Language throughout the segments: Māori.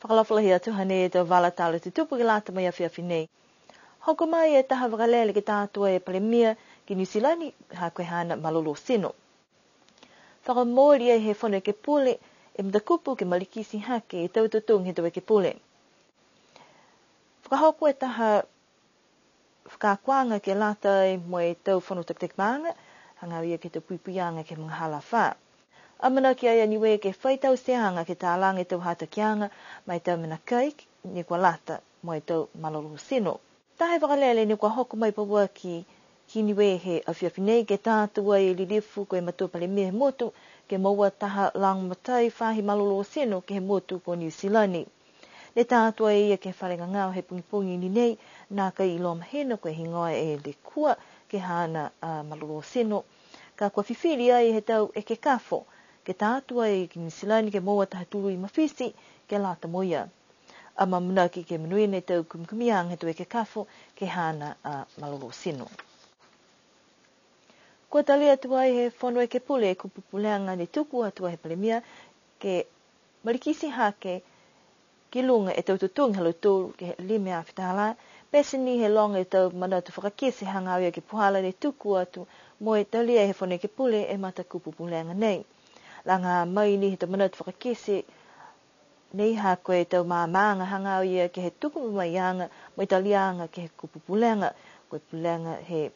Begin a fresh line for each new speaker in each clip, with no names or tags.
Whakalawhalahi atu hane te wala tala te tupu ki lata mai a whiawhi nei. Hoko mai e taha wakalele ki tātua e palemia ki New Zealand ha koe hana malolo sino. Whakamori e he whanu ke pule e mtakupu ke malikisi hake e taututung he tawe ke pule. Whakahoko e taha whakakuanga ke lata e mo e tau whanu taktek maanga, hanga ia ke te puipuianga ke mga hala wha. Amana ki aia niwe ke whaitau seanga ke tālanga e tau hata kianga, mai tau mina kai ni kua lata mo e tau malolo sino. Tahe wakalele ni kua hoko mai paua ki niwe he a whiawhinei ke tātua e lilifu ko e matua pale me motu ke maua taha lang matai whahi malolo sino ke he motu po New Zealand. Le tātua e ia ke wharenga ngāo he pungipungi ni nei, nā kai ilo mahena koe hingoa e le kua ke hana malolo sino. Ka kua whiwhiri ai he tau e ke kafo, ke tātua e ki New Zealand ke maua taha turu i mawhisi ke lata moia. Ama muna ki ke menuine tau kumkumiang he tau e ke kafo ke hana malolo sino. Kua tali atu ai he whanu e ke pule e kupupuleanga ni tuku atu ai he palemia ke marikisi hake ki lunga e tau tutung halo tūru ke he lime a whitahala, pesini he longa e tau mana tu whakakese hanga awia ke puhala ni tuku atu mo e tali ai he whanu e ke pule e mata kupupuleanga nei. Langa mai ni he tau mana tu whakakese nei ha koe tau maanga hanga awia ke he tuku mai anga mo e talianga ke he kupupuleanga, koe puleanga he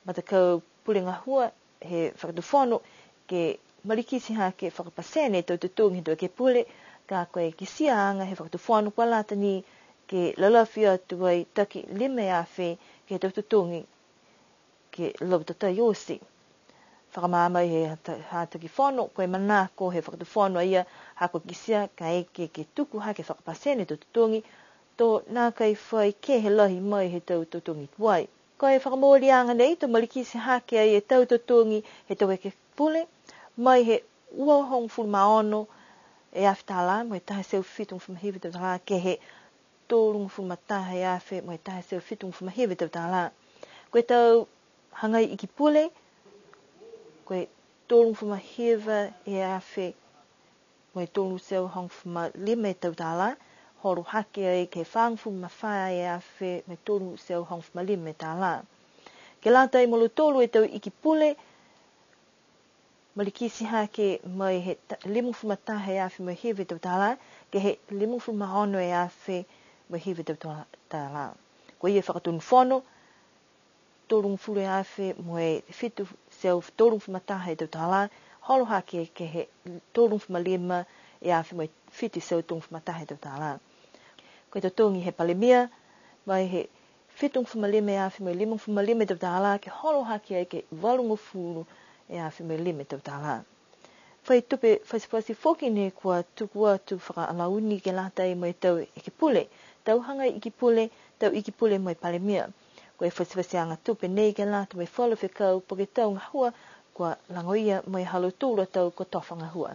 matakau pulenga hua he whakatuwhono ke marikisi hake whakapasene tau tutung he tau ke pule ka koe ki sianga he whakatuwhono kua lata ni ke lalawhi atu ai taki lime awhi ke tau tutungi ke lautatai osi. Whakamāmai he hātaki whono koe mana ko he whakatuwhono ia hako ki sia ka eke ke tuku hake whakapasene tau tutungi to nā kai whai ke he lahi mai he tau tutungi tuai. Ko e whakamōrianga nei, tō malikisi hake ai e tau tutungi he tau e ke pule, mai he ua hong furu maono e awhitala, mo e tahe seu whitung whumahiwi tau tala, ke he tōrungu whumataha e awhi, mo e tahe seu whitung whumahiwi tau tala. Ko e tau hangai i ki pule, ko e tōrungu whumahiwa e awhi, mo e tōrungu seu hong whumalime tau tala, horo hake ai ke whangfu mawhai e awhi me tōru seu hong whumalime tā la. Ke lata i molo tōru e tau iki pule, malikisi hake mai he limu whumataha e awhi mai hewe tau tā la, ke he limu whumahono e awhi mai hewe tau tā la. Ko ia whakatunu whono, tōrungu furu e awhi mo e whitu seu tōrungu whumataha e tau tā la, holo hake ke he tōrungu whumalima e awhi mai whitu seu tōrungu whumataha e tau tā la. Ko te tōngi he palemia, mai he whitung whumalime e awhi mai limung whumalime tau tāla, ke holo haki ai ke walungu furu e awhi mai lime tau tāla. Whai tupe whaisipasi whoki ne kua tuku atu whakaalauni ke lata i mai tau e ke pule, tau hanga i ki pule, tau i ki pule mai palemia. Ko e whaisipasi anga tupe nei ke lata mai whala whikau po ke tau ngahua, kua langoia mai halo tūra tau ko tofa ngahua.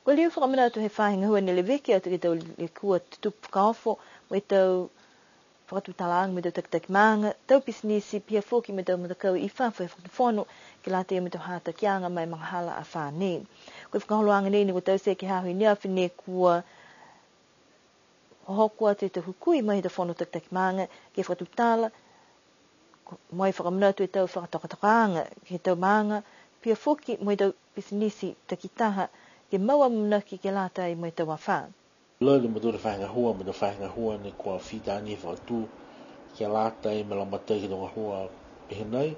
Ko liu whakamana atu he whahinga hua nele weke atu ke tau le kua tutupu kaofo, mo e tau whakatutalang me tau takitaki maanga, tau pisinisi pia whoki me tau matakau i whawha e whakatuwhono, ke lata ia me tau hata kianga mai mga hala a whane. Ko e whakaholoanga nei ni ko tau se ke hahui ni awhi ne kua hohoko atu e tau hukui mai tau whono takitaki maanga, ke whakatutala, mo e whakamana atu e tau whakatokatakaanga, ke tau maanga, pia whoki mo e tau pisinisi takitaha, ke maua mnaki ke lata i mai tawa wha.
Loi le matura whahinga hua ni kua whitani whakatu ke lata i malamata ki tonga hua pehenai.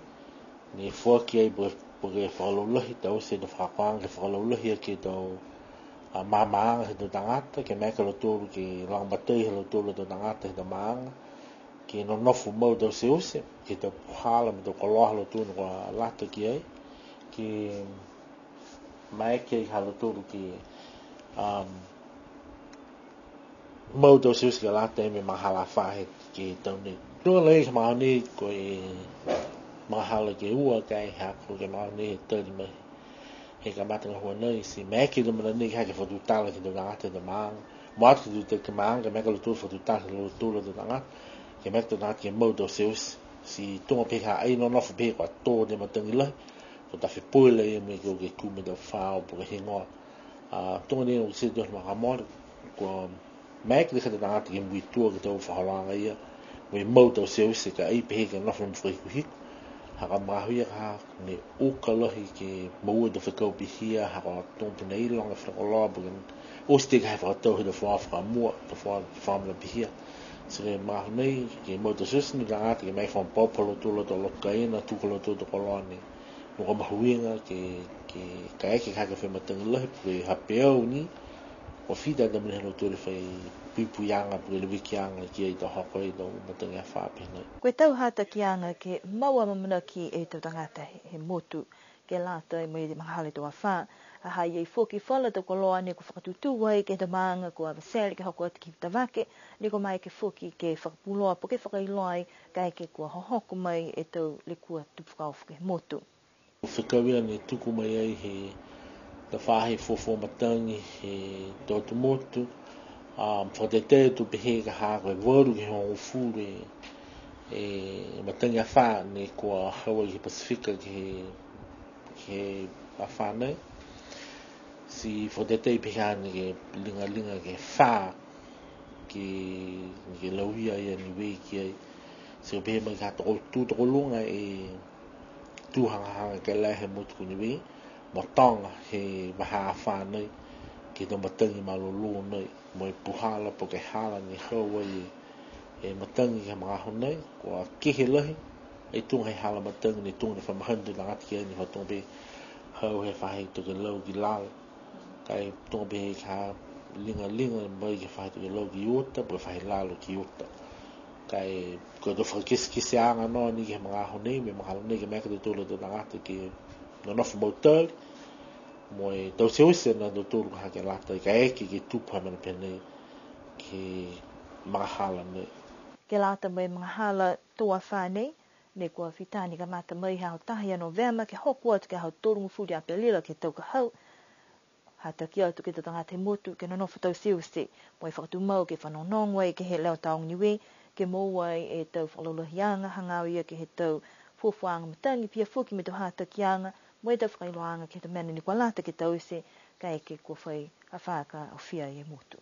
Ni whuaki ai po ke whakalaulahi tau se na whakakwanga ke whakalaulahi ke tau mamaanga he tau tangata, ke meka lo tōru ke langmatai he lo tōru tau tangata he tau maanga, ke no nofu mau tau se use, ke tau puhala me tau kaloha lo tōru kua lata ki ai, ke mai ke halo tōru ki mau tau sius ke lata e me mahala whahe ke tau ni. Tua lei ke maha ni ko e mahala ke ua kai hako ke maha ni he tari mai. He ka matanga hua nei si mai ke lumana ni hake whatutala ke tau ngata te maanga. Moatu tu te ke maanga meka lo tōru whatutala lo tōru te ngata. Ke meka tau ngata ke mau tau sius. Si tunga peka ai no nofu peka kua tō ne matangi lai. Ko ta fe pole e me ko ke kume da fao po ke hingoa Tonga ni o se do ma mo ko mek de da ta game witu ke to whakaronga ia we mo to se ka ai pe ke no from free hi ha ma hui ha ne o ka lohi ke mo de whakau pi hia ha ka tong te nei longa whakalo bugan o stig ha whakatau he de whaka mua de whamla pi hia so ke ma nei ke mo to se ni da ke mai from popolo to lo to lo ka ina tu ko to koloni no ka mahuinga ke ka ha ke matanga lohi pe ha peo ni o fida da mene no tole fai pipuyanga pe le wikianga ki ai to hoko i do matanga fa pe nei.
Koe tau hata ki anga ke maua mamana ki e tau tangata he motu ke lata i mai mahale toa wha. A hai ei foki whala tau koloa ne ko whakatutu wai ke ta maanga ko a vaseli ke hoko ati ki tawake ne ko mai ke foki ke whakapuloa po ke whakailoai kai ke kua hohoko mai e tau le kua tupukau ke motu.
Whikawia ne tuku mai ai he the whahe fofo matangi he tōtu motu. Whakatete tu pehe ka hā koe waru ke hongo fūre matangi a wha ne kua Hawaii Pasifika ke a whānei. Si whakatete pehe ane ke linga ke wha ke lauhia ia ni wei ki ai. Si pehe mai ka tōtoko lunga tūhanga ke lai he motu ku ni wei. Mo tonga he maha whānei ki tō matangi malolo nei mo i puhala po ke hala ni Hawaii matangi ke mga honei kua kehe lahi e tunga he hala matangi ni tunga ni whamahandu na ngati kia ni whatonga pe hau he whahe to ke lau ki lao kai tunga pe he ka linga mai ke whahe to ke lau ki iota po whahe lalo ki iota kai ko to whakisi anga no ni ke mga honei me mga honei ke meka te tōla to na ngati ki no nofu mautau mo e tau se ose na do tōru ha ke lata i ka eke ke tupu hamana pene ke mga hala nei.
Ke lata mai mga hala toa whānei ne kua whitani ka mata mai hao tahi anō vema ke hoku atu ke hao tōrungu furi a pelila ke tau ka hau. Hata ki atu ke te tangata motu ke nonofu tau se ose mo e whakatu mau ke whanonongo e ke he leo taong niwe ke mōwai e tau whakalolohianga hangau ia ke he tau fuafuanga matangi pia fuki me tau hata ki anga mo e tau whakailoanga ke te mena ni kua lata ke tau se ka eke kua whai a whaka o whia i e motu.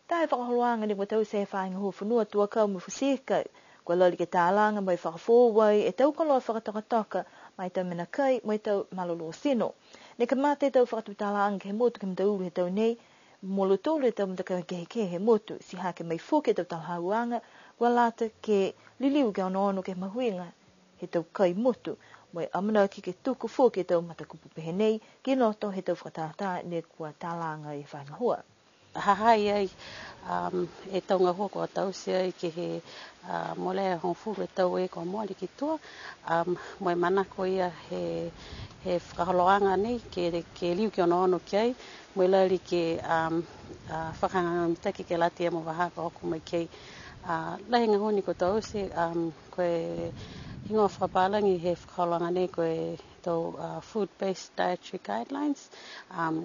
Tae whakaholoanga ni kua tau se whainga hua whanua tua kau mo whasika kua lali ke tālanga mai whakafōwai e tau kaloa whakatakataka mai tau mena kai mo e tau malolo sino. Ne ka mate tau whakatutālanga ke he motu ke mta uru he tau nei molo tōru e tau mta ke he motu si hake mai fuke tau talhauanga kua lata ke liliu ke ono ke mahuinga he tau kai motu mo e amana ki ke tuku fuke tau matakupu pehe nei ki noto he tau whakatātā ne kua tālanga i whainga hua.
Hahai ai e taunga hua kua tau se ai ke he molea hong furu e tau e kua moali ki tua mo e manako ia he whakaholoanga nei ke liu ki ono ki ai mo e lari ke whakanganga mitaki ke lati e mo wahaka hoku mai kei lahinga honi ko tau se koe hingoa whakapalangi he whakaholoanga nei koe tau food-based dietary guidelines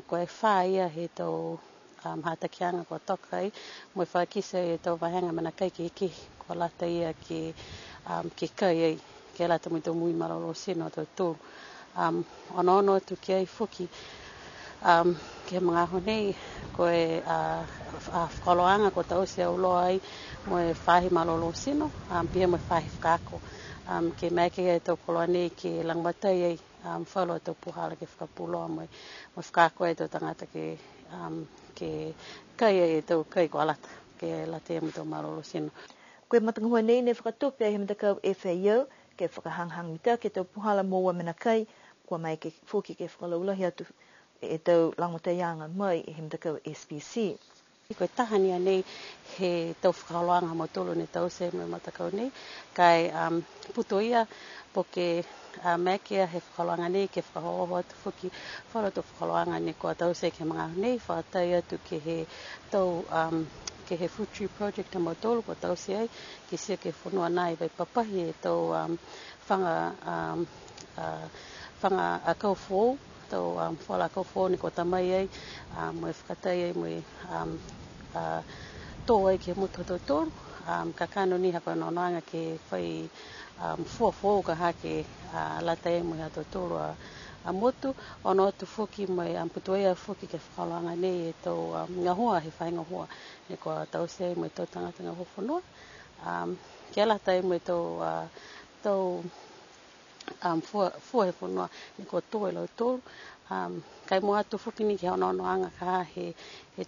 koe wha ia he tau hata kianga ko toka ai mo whakisa e tau wahenga mana kai ke iki ko lata ia ke kai ai ke lata mo tau mui maralo sino tau tō ono tu ki ai fuki ke mga honei ko e whakaloanga ko tau se uloa ai mo e whahi maralo sino pia mo e whahi whakako ke meke e tau koloa nei ke langmatai ai whalo tau puhala ke whakapuloa mo whakako e tau tangata ke kai e tau kai ko alata ke late mo tau marolo sino.
Koe matangua nei ne whakatope ai he matakau FAO ke whakahanghang mita ke tau puhala moa mena kai kua mai ke fuki ke whakalaulahi atu e tau langotaianga mai he matakau SPC.
Koe tahania nei he tau whakaloanga mo tolo ne tau se me matakau nei kai puto ia po ke mekea he whakaloanga nei ke whakahoho atu fuki whara tau whakaloanga nei kua tau se ke mga nei whaatai atu ke he tau ke he Food Tree Project mo tolo kua tau se ai ke sia ke whanua nai vai papahi e tau whanga a kaufo tau whala kaufo ni kua tamai ai mo e whakatai ai mo e tō ai ke mutu tau tōru ka kano ni hapa nonoanga ke whai fuafuau ka hake lata e mo hea tau tōru motu ono atu foki mai amputoia foki ke whakaloanga nei e tau ngahua he whainga hua e kua tau se mai tau tangata ngahua whanua ke ala tai mai tau fua he whanua e kua tō e lau tōru kai mo atu foki ni ke ono anga ka he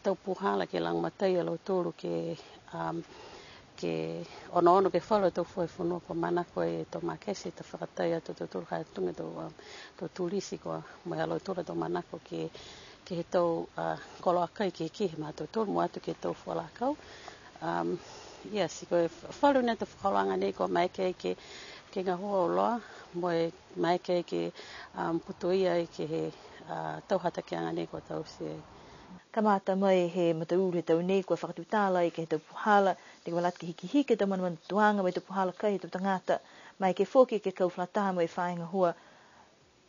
tau puhala ke lang matai e lau tōru ke ono ke whalo tau fua he whanua pa mana koe tau makesi ta whakatai atu tau tōru kai tunga tau tūrisi koa mai alo tōra tau mana ko ke he tau koloa kai ke he ma tau tōru mo atu ke tau fua la kau yes koe whalo nei te whakaloanga nei ko mai ke ngā hua o loa mai ke putuia i ke he tauhata ki anga nei ko tau se.
Ka mata mai he matauru he tau nei kua whakatutāla i ke he tau puhala, te walat ke hiki tau manamana tuanga mai tau puhala kai he tau tangata, mai ke whoki ke kau whataha mai whainga hua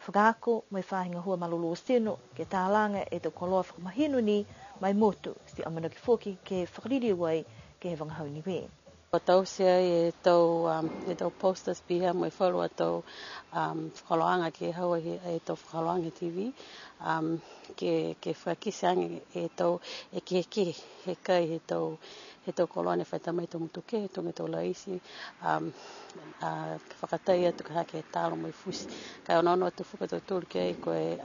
whakako, mai whainga hua malolo seno, ke tālanga e tau koloa whakamahino ni, mai motu, si amana ke whoki ke whakariri wai ke he wangahau ni we.
Ko tau sea e tau posters piha mai whalua tau whakaloanga ke haua e tau whakaloanga TV ke whakisi ange e tau e ke he kai he tau koloa ne whaita mai tau mutuke he tunga tau laisi whakatai atu ka hake he tālo mai fusi kai ono atu whuka tau tūru ke ai koe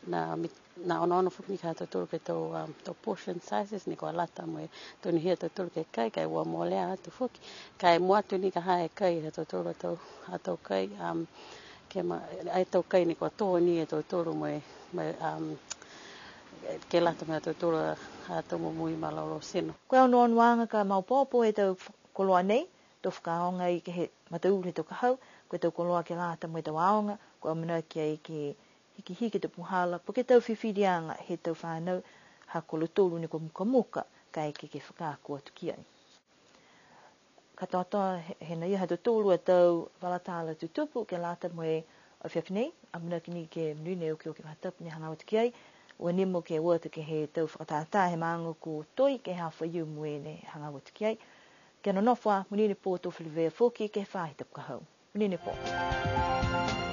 na ono fuki ka tau tūru ke tau portion sizes ni koa lata mai tuni hia tau tūru ke kai ua molea atu fuki kai moatu ni ka hae kai he tau tūru atau kai ai tau kai ni koa tō ni e tau tūru mai ke lata mai tau tūru atau mumui malolo sino.
Koe ono wanga ka maupōpō e tau koloa nei, tau whakaonga i ke he matauru he tau kahau, koe tau koloa ke lata mai tau aonga, koe amana ki ai ke hiki te puhala, po ke tau whiwhirianga he tau whanau ha kolo tōru ni kua muka kai ke whakako atu ki ai. Ka tōtoa he na iha tau tōru a tau walatala tutupu ke lata mai o whiawhinei, amana ki ni ke mnune o ke whatapu ni hanga atu ki ai, ua nimo ke wata ke he tau whakatātā he maanga ko toi ke hawha iu muene hanga atu ki ai. Ke no nofwa, munine pō tō whiliwea whoki ke whahi tapu kahau. Munine pō.